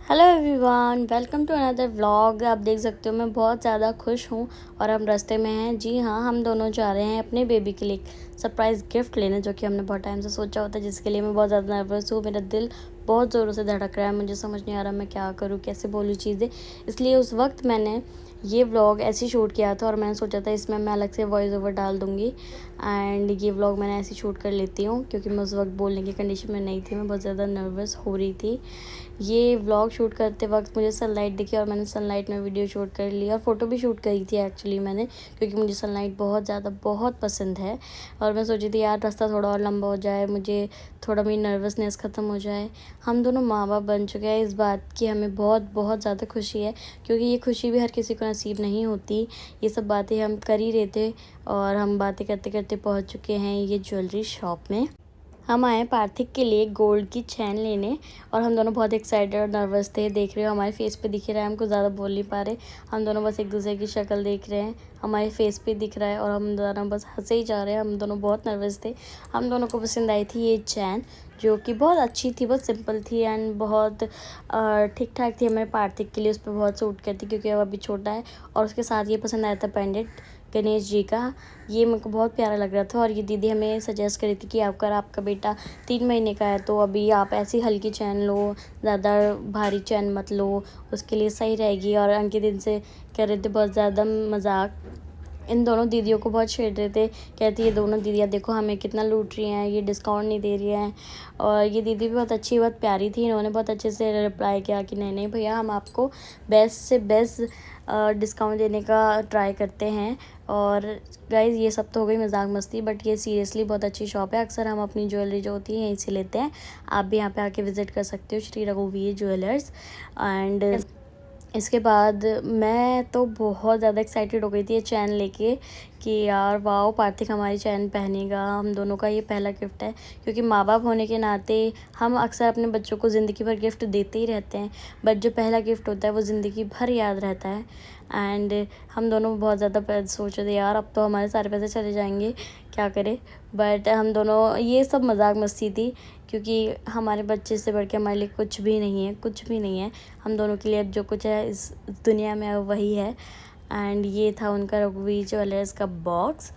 Hello everyone, welcome to another vlog. आप देख सकते हो मैं बहुत ज़्यादा खुश हूँ और हम रास्ते में हैं। जी हाँ, हम दोनों जा रहे हैं अपने बेबी के लिए सरप्राइज़ गिफ्ट लेने, जो कि हमने बहुत टाइम से सोचा होता है, जिसके लिए मैं बहुत ज़्यादा नर्वस हूँ। मेरा दिल बहुत ज़ोरों से धड़क रहा है, मुझे समझ नहीं आ रहा मैं क्या करूँ, कैसे बोलूँ चीज़ें। इसलिए उस वक्त मैंने ये व्लॉग ऐसे ही शूट किया था और मैंने सोचा था इसमें मैं अलग से वॉइस ओवर डाल दूँगी। एंड ये व्लॉग मैंने ऐसे शूट कर लेती हूँ क्योंकि मैं उस वक्त बोलने की कंडीशन में नहीं थी, मैं बहुत ज़्यादा नर्वस हो रही थी। ये व्लॉग शूट करते वक्त मुझे सनलाइट दिखी और मैंने सनलाइट में वीडियो शूट कर ली और फ़ोटो भी शूट करी थी एक्चुअली मैंने, क्योंकि मुझे सनलाइट बहुत पसंद है। और मैं सोची थी यार रास्ता थोड़ा और लंबा हो जाए, मुझे थोड़ा मेरी नर्वसनेस ख़त्म हो जाए। हम दोनों माँ बाप बन चुके हैं, इस बात की हमें बहुत ज़्यादा खुशी है, क्योंकि ये खुशी भी हर किसी को नसीब नहीं होती। ये सब बातें हम कर ही रहे थे और हम बातें करते करते पहुँच चुके हैं ये ज्वेलरी शॉप में। हम आए पार्थिक के लिए गोल्ड की चैन लेने और हम दोनों बहुत एक्साइटेड और नर्वस थे। देख रहे हो हमारे फेस पे दिख रहा है, हम कुछ ज़्यादा बोल नहीं पा रहे, हम दोनों बस एक दूसरे की शक्ल देख रहे हैं, हमारे फेस पे दिख रहा है और हम दोनों बस हंसे ही जा रहे हैं। हम दोनों बहुत नर्वस थे। हम दोनों को पसंद आई थी ये चैन, जो कि बहुत अच्छी थी, बहुत सिंपल थी एंड बहुत ठीक ठाक थी। हमें पार्थिक के लिए उस पर बहुत सूट करती, क्योंकि वो अभी छोटा है। और उसके साथ ये पसंद आया था पेंडेंट गणेश जी का, ये मेरे को बहुत प्यारा लग रहा था। और ये दीदी हमें सजेस्ट करी थी कि अगर आपका बेटा 3 महीने का है तो अभी आप ऐसी हल्की चैन लो, ज़्यादा भारी चैन मत लो, उसके लिए सही रहेगी। और अंकित इनसे कर रहे थे बहुत ज़्यादा मजाक, इन दोनों दीदियों को बहुत छेड़ रहे थे। कहती ये दोनों दीदियाँ देखो हमें कितना लूट रही हैं, ये डिस्काउंट नहीं दे रही हैं। और ये दीदी भी बहुत अच्छी, बहुत प्यारी थी, इन्होंने बहुत अच्छे से रिप्लाई किया कि नहीं नहीं भैया, हम आपको बेस्ट से बेस्ट डिस्काउंट देने का ट्राई करते हैं। और गाइज़ ये सब तो हो गई मजाक मस्ती, बट ये सीरियसली बहुत अच्छी शॉप है। अक्सर हम अपनी ज्वेलरी जो होती है यहीं से लेते हैं। आप भी यहाँ पे आके विज़िट कर सकते हो, श्री रघुवीर ज्वेलर्स। एंड इसके बाद मैं तो बहुत ज़्यादा एक्साइटेड हो गई थी ये चैन लेके कि यार वाओ, पार्थिक हमारी चैन पहनेगा। हम दोनों का ये पहला गिफ्ट है, क्योंकि माँ बाप होने के नाते हम अक्सर अपने बच्चों को ज़िंदगी भर गिफ्ट देते ही रहते हैं, बट जो पहला गिफ्ट होता है वो ज़िंदगी भर याद रहता है। एंड हम दोनों बहुत ज़्यादा सोच रहे थे यार अब तो हमारे सारे पैसे चले जाएंगे, क्या करें। बट हम दोनों, ये सब मजाक मस्ती थी, क्योंकि हमारे बच्चे से बढ़ के हमारे लिए कुछ भी नहीं है, कुछ भी नहीं है। हम दोनों के लिए अब जो कुछ है इस दुनिया में वही है। एंड ये था उनका रघुवीर ज्वेलर्स का बॉक्स,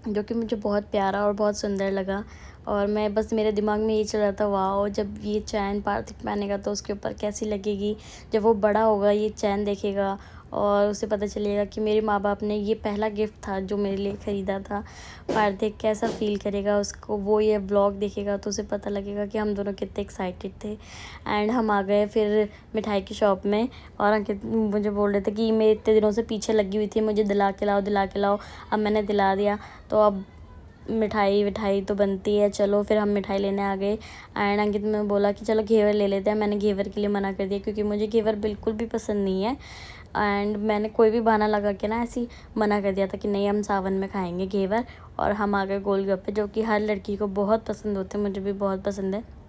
जो कि मुझे बहुत प्यारा और बहुत सुंदर लगा। और मैं बस, मेरे दिमाग में ये चल रहा था वाओ, जब ये चैन पार्थिक पहनेगा तो उसके ऊपर कैसी लगेगी। जब वो बड़ा होगा ये चैन देखेगा और उसे पता चलेगा कि मेरे माँ बाप ने ये पहला गिफ्ट था जो मेरे लिए ख़रीदा था। पार्थिक कैसा फ़ील करेगा, उसको वो ये व्लॉग देखेगा तो उसे पता लगेगा कि हम दोनों कितने एक्साइटेड थे। एंड हम आ गए फिर मिठाई की शॉप में, और अंकित मुझे बोल रहे थे कि मैं इतने दिनों से पीछे लगी हुई थी, मुझे दिला के लाओ दिला के लाओ। अब मैंने दिला दिया तो अब मिठाई तो बनती है, चलो फिर हम मिठाई लेने आ गए। एंड अंकित ने बोला कि चलो घेवर ले लेते हैं, मैंने घेवर के लिए मना कर दिया क्योंकि मुझे घेवर बिल्कुल भी पसंद नहीं है। एंड मैंने कोई भी बहाना लगा के ना ऐसी मना कर दिया था कि नहीं हम सावन में खाएंगे घेवर। और हम आ गए गोलगप्पे, जो कि हर लड़की को बहुत पसंद होते हैं, मुझे भी बहुत पसंद है।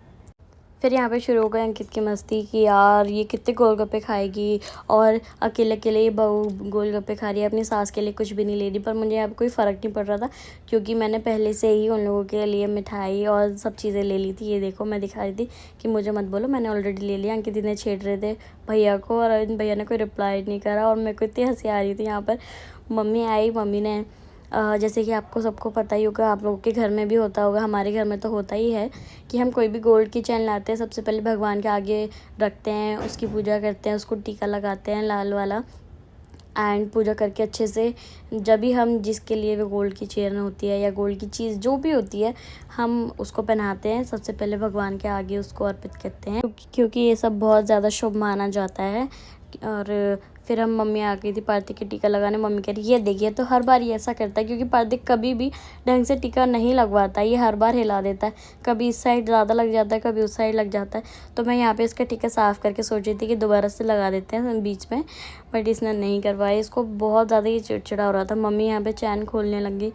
फिर यहाँ पे शुरू हो गई अंकित की मस्ती कि यार ये कितने गोलगप्पे खाएगी, और अकेले अकेले ये बहू गोलगप्पे खा रही है, अपनी सास के लिए कुछ भी नहीं ले रही। पर मुझे यहाँ पे कोई फ़र्क नहीं पड़ रहा था, क्योंकि मैंने पहले से ही उन लोगों के लिए मिठाई और सब चीज़ें ले ली थी। ये देखो मैं दिखा रही थी कि मुझे मत बोलो, मैंने ऑलरेडी ले लिया। अंकित इतने छेड़ रहे थे भैया को और इन भैया ने कोई रिप्लाई नहीं करा, और मेरे को इतनी हंसी आ रही थी। यहाँ पर मम्मी आई, मम्मी ने जैसे कि आपको सबको पता ही होगा, आप लोगों के घर में भी होता होगा, हमारे घर में तो होता ही है कि हम कोई भी गोल्ड की चैन लाते हैं सबसे पहले भगवान के आगे रखते हैं, उसकी पूजा करते हैं, उसको टीका लगाते हैं लाल वाला। एंड पूजा करके अच्छे से, जब भी हम जिसके लिए वो गोल्ड की चेन होती है या गोल्ड की चीज़ जो भी होती है, हम उसको पहनाते हैं, सबसे पहले भगवान के आगे उसको अर्पित करते हैं, क्योंकि ये सब बहुत ज़्यादा शुभ माना जाता है। और फिर हम, मम्मी आ गई थी पार्थिक के टीका लगाने। मम्मी कह रही ये देखिए, तो हर बार ये ऐसा करता है, क्योंकि पार्थिक कभी भी ढंग से टीका नहीं लगवाता, ये हर बार हिला देता है, कभी इस साइड ज़्यादा लग जाता है, कभी उस साइड लग जाता है। तो मैं यहाँ पे इसका टीका साफ़ करके सोच रही थी कि दोबारा से लगा देते हैं बीच में, बट इसने नहीं करवाया। इसको बहुत ज़्यादा ही चिड़चिड़ा हो रहा था। मम्मी यहाँ पर चैन खोलने लगी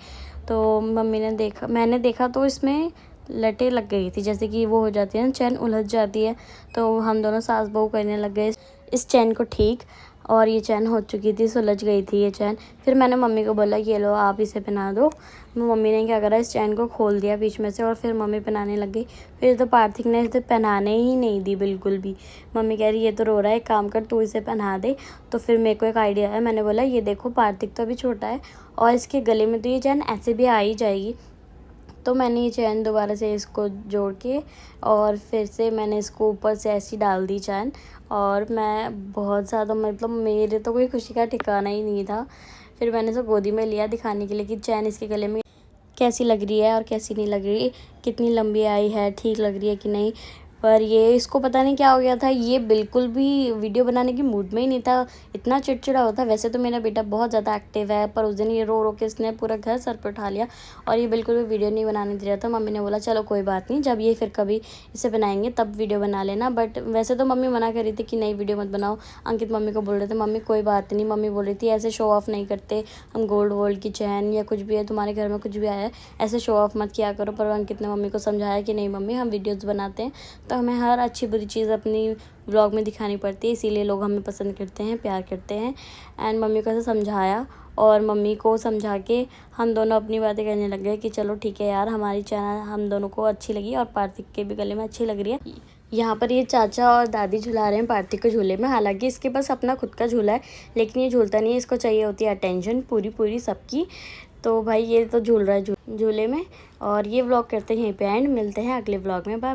तो मम्मी ने देखा, मैंने देखा तो इसमें लटें लग गई थी, जैसे कि वो हो जाती है ना, चैन उलझ जाती है। तो हम दोनों सास बहू करने लग गए इस चैन को ठीक। और ये चैन हो चुकी थी, सुलझ गई थी ये चैन। फिर मैंने मम्मी को बोला ये लो आप इसे पहना दो। मम्मी ने क्या करा, इस चैन को खोल दिया बीच में से और फिर मम्मी पहनाने लग गई। फिर तो पार्थिक ने इसे पहनाने ही नहीं दी बिल्कुल भी। मम्मी कह रही ये तो रो रहा है, काम कर तू इसे पहना दे। तो फिर मेरे को एक आइडिया आया, मैंने बोला ये देखो पार्थिक तो अभी छोटा है और इसके गले में तो ये चैन ऐसे भी आ ही जाएगी। तो मैंने ये चैन दोबारा से इसको जोड़ के और फिर से मैंने इसको ऊपर से ऐसी डाल दी चैन। और मैं बहुत ज़्यादा, मतलब मेरे तो कोई खुशी का ठिकाना ही नहीं था। फिर मैंने इसे गोदी में लिया दिखाने के लिए कि चैन इसके गले में कैसी लग रही है और कैसी नहीं लग रही, कितनी लंबी आई है, ठीक लग रही है कि नहीं। पर ये इसको पता नहीं क्या हो गया था, ये बिल्कुल भी वीडियो बनाने की मूड में ही नहीं था, इतना चिड़चिड़ा होता। वैसे तो मेरा बेटा बहुत ज़्यादा एक्टिव है, पर उस दिन ये रो रो के इसने पूरा घर सर पर उठा लिया और ये बिल्कुल भी वीडियो नहीं बनाने दे रहा था। मम्मी ने बोला चलो कोई बात नहीं, जब ये फिर कभी इसे बनाएंगे तब वीडियो बना लेना। बट वैसे तो मम्मी मना कर रही थी कि नहीं वीडियो मत बनाओ। अंकित मम्मी को बोल रहे थे मम्मी कोई बात नहीं, मम्मी बोल रही थी ऐसे शो ऑफ नहीं करते हम, गोल्ड वोल्ड की चैन या कुछ भी है तुम्हारे घर में, कुछ भी आया है ऐसे शो ऑफ मत किया करो। पर अंकित ने मम्मी को समझाया कि नहीं मम्मी हम वीडियोज़ बनाते हैं तो हमें हर अच्छी बुरी चीज़ अपनी व्लॉग में दिखानी पड़ती है, इसीलिए लोग हमें पसंद करते हैं, प्यार करते हैं। एंड मम्मी को ऐसे समझाया और मम्मी को समझा के हम दोनों अपनी बातें करने लग गए कि चलो ठीक है यार, हमारी चैनल हम दोनों को अच्छी लगी और पार्थिक के भी गले में अच्छी लग रही है। यहाँ पर ये चाचा और दादी झुला रहे हैं पार्थिक को झूले में। हालांकि इसके पास अपना खुद का झूला है लेकिन ये झूलता नहीं है, इसको चाहिए होती है अटेंशन पूरी पूरी सबकी। तो भाई ये तो झूल रहा है झूले में। और ये व्लॉग करते हैं यहीं पे एंड, मिलते हैं अगले व्लॉग में। बाय।